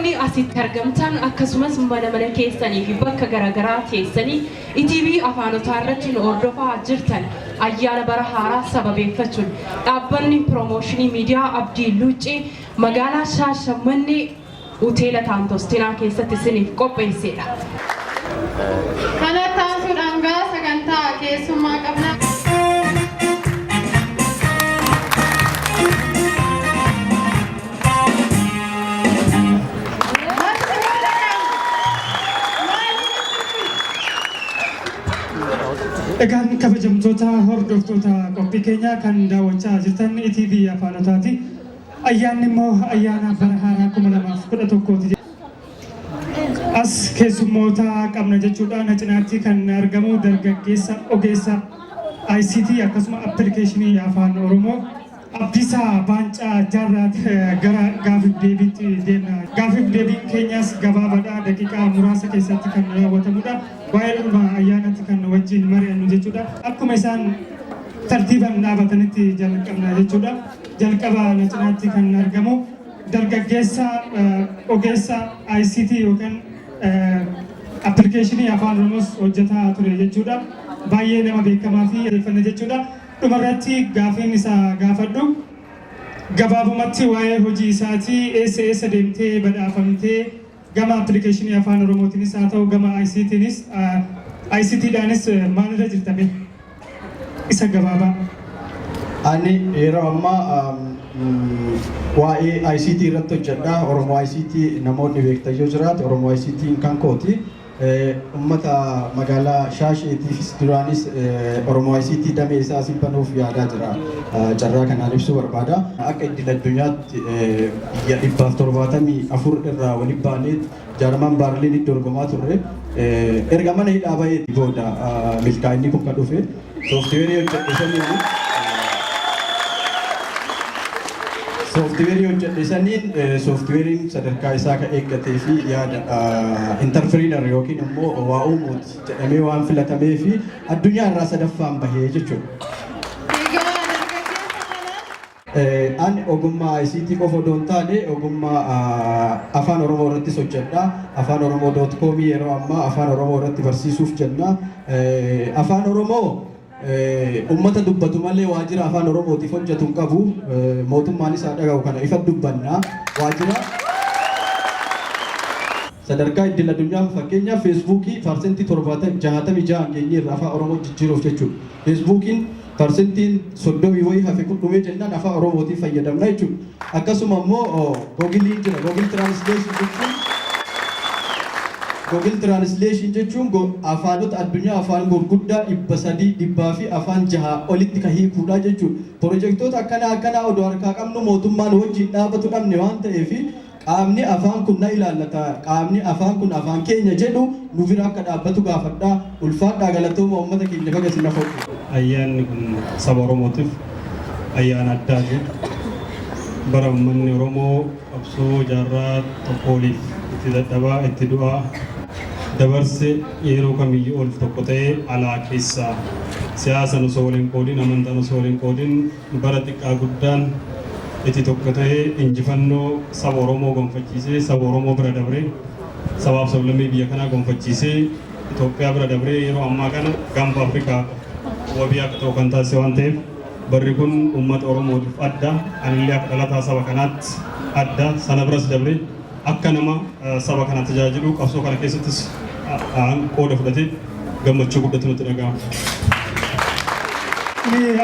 Namoonni asitti argamtan akkasumas mana keessanii fi bakka garaagaraa teessanii ETV afaanotaa irratti nu hordofaa jirtan ayyaana bara haaraa sababeeffachuun dhaabbanni piroomooshinii miidiyaa Abdii Luuccee magaalaa Shaashamannee hoteela Taantostinaa keessatti isiniif qopheessedha. Kana taasisuudhaan gaa sagantaa keessummaa qabna. Egaan kabajamtoota hordoftoota qophii keenyaa kan daawwachaa jirtan ETV afaanotaati. Ayyaanni immoo ayyaana bara haaraa 2011ti. As keessummoota qabna jechuudhaan cinaatti kan argamu dargaggeessa ogeessa ICT akkasuma appilikeeshinii afaan Oromoo Abdiisaa Baancaa Jaarraat gara gaaffii deebiitti deemna. Gaaffii deebiin keenyas gabaabaadha, daqiiqaa muraasa keessatti kan raawwatamudha. Waa'ee dhuma ayyaanatti kan wajjin mari'annu jechuudha. Akkuma isaan tartiibaan dhaabatanitti jalqabna jechuudha. Jalqaba cinaatti kan argamu dargaggeessa ogeessa ICT yookaan appilikeeshinii afaan Oromoos hojjetaa ture jechuudha. Baay'ee nama beekamaa fi xiyyeeffannaa jechuudha. Dhumarratti gaaffiin isaa gaafadhu gabaabumatti waa'ee hojii isaatii eessa deemtee badhaafamtee gama appilikeeshinii afaan Oromootiinis haa ta'u gama ICTdhaanis maalirra jirtame isa gabaabaa. Ani yeroo ammaa waa'ee ICT irratti hojjedha. Oromoo ICT namoonni beektan yoo jiraate Oromoo ICT kan kooti. Ummata magaalaa Shaasheetiifis duraanis Oromoo ICT damee isaa banuuf yaadaa jira. Carraa kanaan ibsuu barbaada. Akka idil addunyaatti biyya 174 irraa waliin baaneet jaarmaan baarliin itti dorgomaa turre. Erga mana hidhaa baay'ee booda milkaa'inni kun kan dhufe sooftiweerii hojjedhisaniin sooftiweeriin sadarkaa isaa kan eeggatee fi yaada interpiriinar yookiin immoo waa uumuuti jedhamee waan filatamee fi addunyaa irraa sadaffaan bahee jechuudha. Ani ogummaa ICT qofa odoo hin taane ogummaa afaan Oromoo irrattis hojjedha. Afaan Oromoo.com yeroo ammaa afaan Oromoo irratti barsiisuuf jenna. Afaan Oromoo ummata dubbatu malee waajjira afaan Oromootiif hojjetu hin qabu. Mootummaanis haa dhaga'u kana ifa dubbanna. Waajjira sadarkaa idil addunyaa fakkeenyaaf feesbuukii parsentii 66 geenye irraa afaan Oromoo jijjiiruuf jechuudha. Feesbuukiin parsentiin 30 wayii hafe kun dhumee jennaan afaan Oromootiif fayyadamna jechuudha. Akkasuma immoo Googiliin jira. Google Translation jechuun afaanota addunyaa afaan gurguddaa 300 fi afaan 6 olitti kan hiikuudha jechuudha. Pirojektoota akkanaa odoo harkaa qabnu mootummaan wajjin dhaabatu dhabne waan ta'eef qaamni afaan kun na ilaallata, qaamni afaan kun afaan keenya jedhu nu bira akka dhaabbatu gaafadhaa. Ulfaadhaa galatooma uummata keenya baga isin nafa. Ayyaanni kun saba Oromootiif ayyaana addaati. Bara uummanni Oromoo qabsoo jaarraa tokkooliif itti dadhabaa itti du'aa dabarse yeroo kamiyyuu ol tokko ta'ee alaa keessaa siyaasan osoo waliin qoodin amantaan osoo waliin qoodin bara xiqqaa guddaan itti tokko ta'ee injifannoo saba Oromoo gonfachiisee saba Oromoo bira dabree sabaaf sablammii biyya kanaa gonfachiisee Itoophiyaa bira dabree yeroo ammaa kana gaanfa Afrikaa wabii akka ta'u kan taasise waan ta'eef barri kun uummata Oromootiif adda. Anillee akka dhalataa saba kanaatti adda. Sana biras dabree akka nama saba kana tajaajilu qabsoo kana keessattis qooda fudhatee gammachuu guddatu nutti dhaga'ama.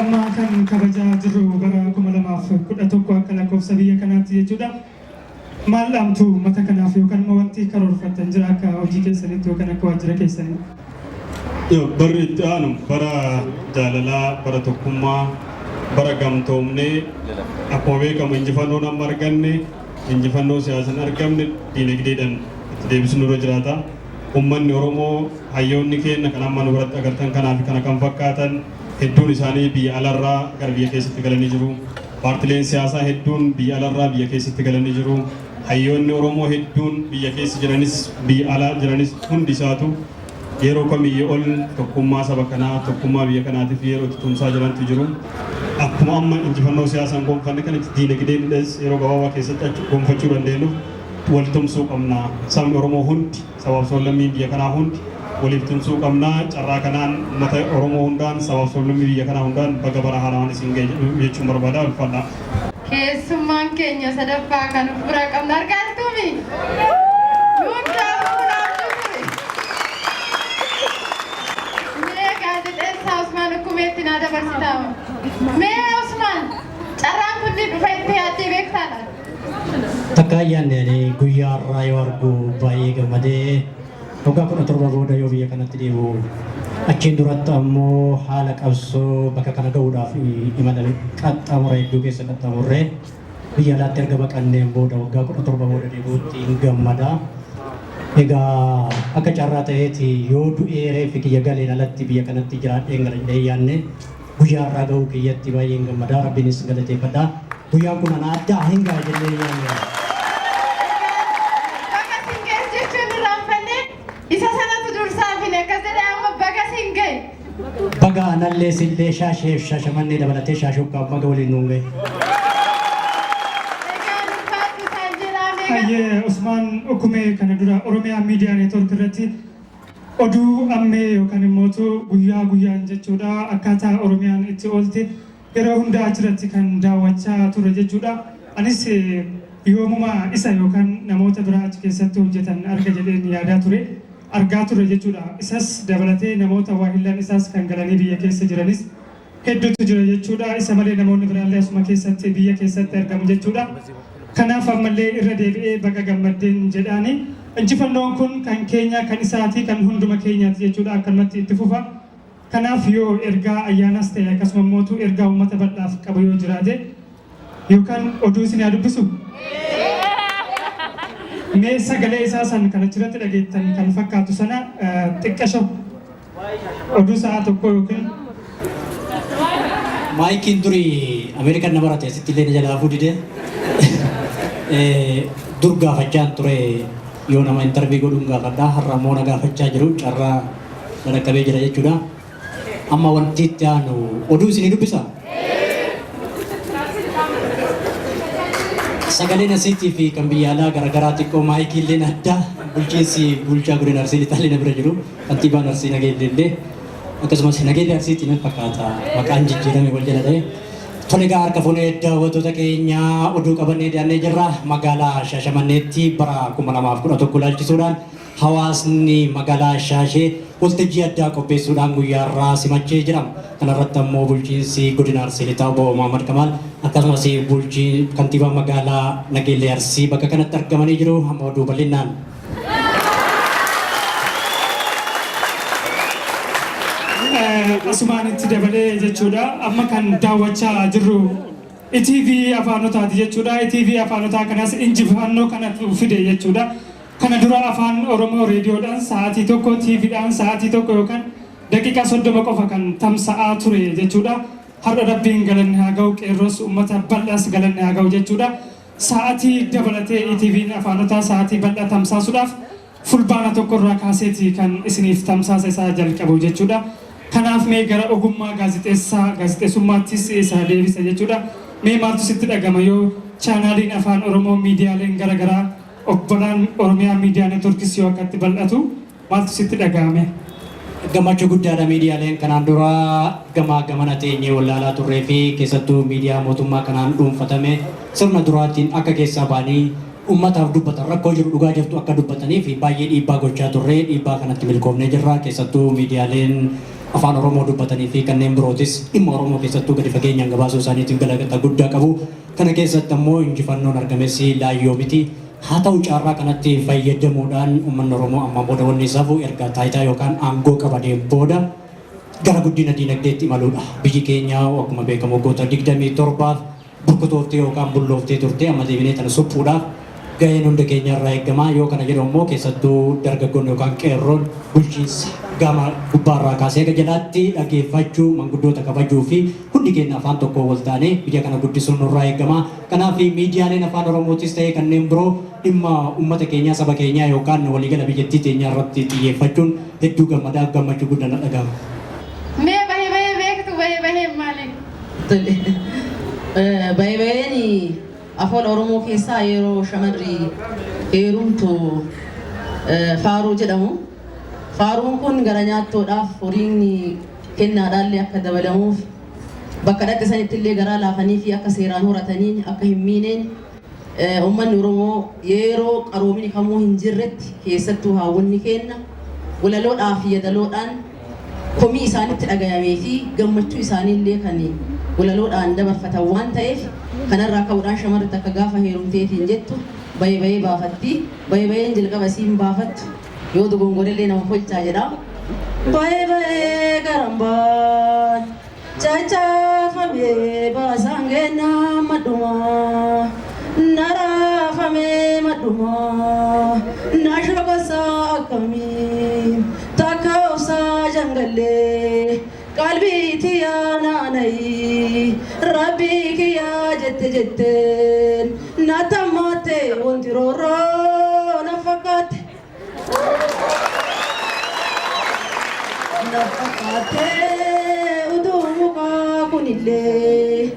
Amma kan kabajaa jirru bara 2011 akka lakkoofsa biyya kanaatti jechuudha. Maal dhaamtu uummata kanaaf yookaan immoo wanti karoorfattan jira akka hojii keessanitti yookaan akka waajjira keessanitti? Barri itti aanu bara jaalalaa, bara tokkummaa, bara gamtoomnee akkuma beekamu injifannoon amma arganne injifannoo siyaasan argamne diinagdeedhaan itti deebisuu nurra jiraata. Uummanni Oromoo hayyoonni keenya kan amma nu biratti agartan kanaaf kana kan fakkaatan hedduun isaanii biyya alarraa gara biyya keessatti galanii jiru. Paartileen siyaasaa hedduun biyya alarraa biyya keessatti galanii jiru. Hayyoonni Oromoo hedduun biyya keessa jiranis biyya alaa jiranis hundi isaatu yeroo kamiyyuu ol tokkummaa saba kanaa tokkummaa biyya kanaatiif yeroo itti tumsaa jirantu jiru. Akkuma amma injifannoo siyaasaan gonfanne kan itti diinagdeedhas yeroo gabaabaa keessatti gonfachuu dandeenyuuf waltumsuu qabna. Sabni Oromoo hundi sabaaf sablammii biyya kanaa hundi waliif tumsuu qabna. Carraa kanaan uummata Oromoo hundaan sabaaf sablammii biyya kanaa hundaan baga bara haaraan isin ga'e jechuun barbaada. Ulfaadha. Keessummaan keenya sadaffaa kan of bira qabna argaatumi. Mee gaazexeessaa Usmaan Hukumeetti naa dabarsitaama. Mee Usmaan carraan kunni dhufa itti yaaddee beektaadha. Takka ayyaanni guyyaa har'aa yoo argu baay'ee gammadee waggaa 17 booda yoo biyya kanatti deebi'u achiin duratti ammoo haala qabsoo bakka kana ga'uudhaaf imala qaxxaamura hedduu keessa qaxxaamurree biyya alaatti erga baqanneen booda waggaa 17 booda deebi'utti hin gammada. Egaa akka carraa ta'eeti yoo du'ee reeffi kiyya galeen alatti biyya kanatti jiraadheen gara jedhee yaanne guyyaa har'aa ga'uu kiyyatti baay'ee hin gammada. Rabbiinis galateeffadha. Guyyaan kun ana addaa hin ga'a jennee yaanne. Isa sanatu dursaa fi akkas jedhee amma baga siin ga'e. Baga anallee sillee shaasheef shaashamannee dabalatee shaashokkaaf maga waliin nuun ga'e. Hayyee Usmaan Hukumee kana dura Oromiyaa Miidiyaa Neetwoork irratti oduu ammee yookaan immoo guyyaa guyyaan jechuudha akkaataa Oromiyaan itti oolte yeroo hundaa achirratti kan daawwachaa ture jechuudha. Anis yoomuma isa yookaan namoota biraa achi keessatti hojjetan arga jedheen yaadaa ture. Argaa ture jechuudha. Isas dabalatee namoota waahillan isaas kan galanii biyya keessa jiranis hedduutu jira jechuudha. Isa malee namoonni biraallee asuma keessatti biyya keessatti argamu jechuudha. Kanaaf ammallee irra deebi'ee baga gammaddeen jedhaani. Injifannoon kun kan keenya kan isaati kan hunduma keenyaati jechuudha akkanumatti itti fufa. Kanaaf yoo ergaa ayyaanas ta'e akkasuma immoo ergaa uummata bal'aaf qabu yoo jiraate yookaan oduu isin yaa dubbisu. Mee sagalee isaa san kan achirratti dhageettan kan fakkaatu sana xiqqasho oduu sa'a tokko yookiin Maayikiin durii Ameerikaan nama barate asitti illee jalaa fuudhide dur gaafachaan ture yoo nama intarvii godhuun gaafadhaa har'a immoo na gaafachaa jiru carraa dhaqqabee jira jechuudha. Amma wanti itti aanu oduu isinii dubbisa. Sagaleen asiitii fi kan biyya alaa garaagaraa xiqqoo maayikii illee addaa bulchiinsi bulchaa godina Arsii Lixaallee na bira jiru kantiibaan Arsii Nageellee illee akkasumas Nageellee Arsiitiin fakkaata maqaan jijjiirame wal jala ta'e. Tole egaa harka fuunee daawwattoota keenyaa oduu qabannee dhiyaannee jirra magaalaa Shaashamanneetti bara 2011 ilaalchisuudhaan hawaasni magaalaa Shaashee waltajjii addaa qopheessuudhaan guyyaa irraa simachee jira. Kanarratti ammoo bulchiinsi godina Arsii Lixaa obbo Muhammad Kamaal akkasumas kantiibaan magaalaa Nageellee Arsii bakka kanatti argamanii jiru. Amma oduu bal'inaan. Asumaan itti dabalee jechuudha amma kan daawwachaa jirru ETV afaanotaati jechuudha. ETV afaanotaa kanas injifannoo kanatu fide jechuudha. Kana dura afaan Oromoo reediyoodhaan sa'aatii tokko TVdhaan sa'aatii tokko yookaan daqiiqaa 30 qofa kan tamsa'aa ture jechuudha. Har'a Rabbiin galanni haa ga'u qeerroos uummata bal'aas galanni haa ga'u jechuudha. Sa'aatii dabalatee ETV'n afaanotaa sa'aatii bal'aa tamsaasuudhaaf fulbaana tokkorraa kaaseeti kan isiniif tamsaasa isaa jalqabu jechuudha. Kanaaf mee gara ogummaa gaazexeessummaattis isa deebisa jechuudha. Mee maaltu sitti dhagama yoo chaanaaliin afaan Oromoo miidiyaaleen garaagaraa obbolaan Oromiyaa Miidiyaa Neetwoorkis yoo akkatti bal'atu maaltu sitti dhagahame? Gammachuu guddaadha miidiyaaleen kanaan dura gamana teenyee wallaalaa turree fi keessattuu miidiyaa mootummaa kanaan dhuunfatame sirna duraatiin akka keessaa baanii ummataaf dubbatan rakkoo jiru dhugaa jirtu akka dubbatanii fi baay'ee dhiibbaa gochaa turree dhiibbaa kanatti milkoofnee jirra. Keessattuu miidiyaaleen afaan Oromoo dubbatanii fi kanneen birootis dhimma Oromoo keessattuu gadi fageenyaan gabaasuu isaaniitiin galata guddaa qabu. Kana keessatti ammoo injifannoon argames laayyoo miti. Haa ta'u carraa kanatti fayyadamuudhaan uummanni Oromoo amma booda wanni isaaf erga taayitaa yookaan aangoo qabatee booda gara guddina diinagdeetti imaluudha. Biyyi keenya akkuma beekamu waggoota 27 burkutooftee yookaan bullooftee turte amma deebinee tana suphuudhaaf gaheen hunda keenyarraa eegamaa yoo kana jedhu immoo keessattuu dargaggoonni yookaan qeerroon bulchiinsa gama gubbaarraa kaasee aga jalaatti dhageeffachuu manguddoota kabajuu fi hundi keenya afaan tokko wal taanee biyya kana guddisuun nurraa eegamaa. Kanaaf miidiyaaleen afaan Oromootis ta'ee kanneen biroo dhimma uummata keenyaa saba keenyaa yookaan waliigala biyyattii teenyaa irratti xiyyeeffachuun hedduu gammachuu guddaa na dhagahama. Mee bahee beektu bahee maali? Baheen afaan Oromoo keessaa yeroo shamarri heerumtu faaruu jedhamu. Faaruun kun gara nyaattoodhaaf horiin kennaadhaallee akka dabalamuuf bakka dhaqe sanitti illee garaa laafanii fi akka seeraan horatanii akka hin miineen uummanni Oromoo yeroo qaroomini kamuu hin jirretti keessattuu haawwanni kenna walaloodhaaf yadaloodhaan komii isaanitti dhagayamee fi gammachuu isaaniillee kan walaloodhaan dabarfatan waan ta'eef kanarraa ka'uudhaan shamarratti akka gaafa heerumteetiin jettu bayee baafatti bayeen jalqaba isiin baafattu yoo dogongorellee nama folchaa jedha bayee garambaan chachaafamee baasangena maduma narafamee maduma nashokasa akkamii takkaawsa jangallee qalbii tiyyaa naanayi rabbii kiyyaa jetteen na tammaatte wanti roorroo na fakkaate. Uduu mukaa kunillee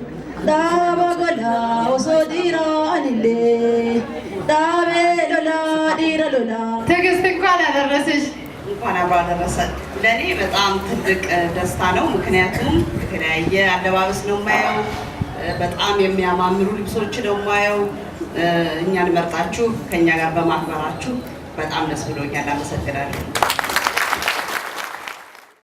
dhaaba godhaa osoo dhiiraa anillee dhaabee lolaa dhiira lolaa. ትዕግስት እንኳን አደረሰሽ። እንኳን አብሮ አደረሰን። ለእኔ በጣም ትልቅ ደስታ ነው። ምክንያቱም የተለያየ አለባበስ ነው የማየው፣ በጣም የሚያማምሩ ልብሶች ነው የማየው። እኛን መርጣችሁ ከእኛ ጋር በማክበራችሁ በጣም ደስ ብሎኛል። አመሰግናለሁ።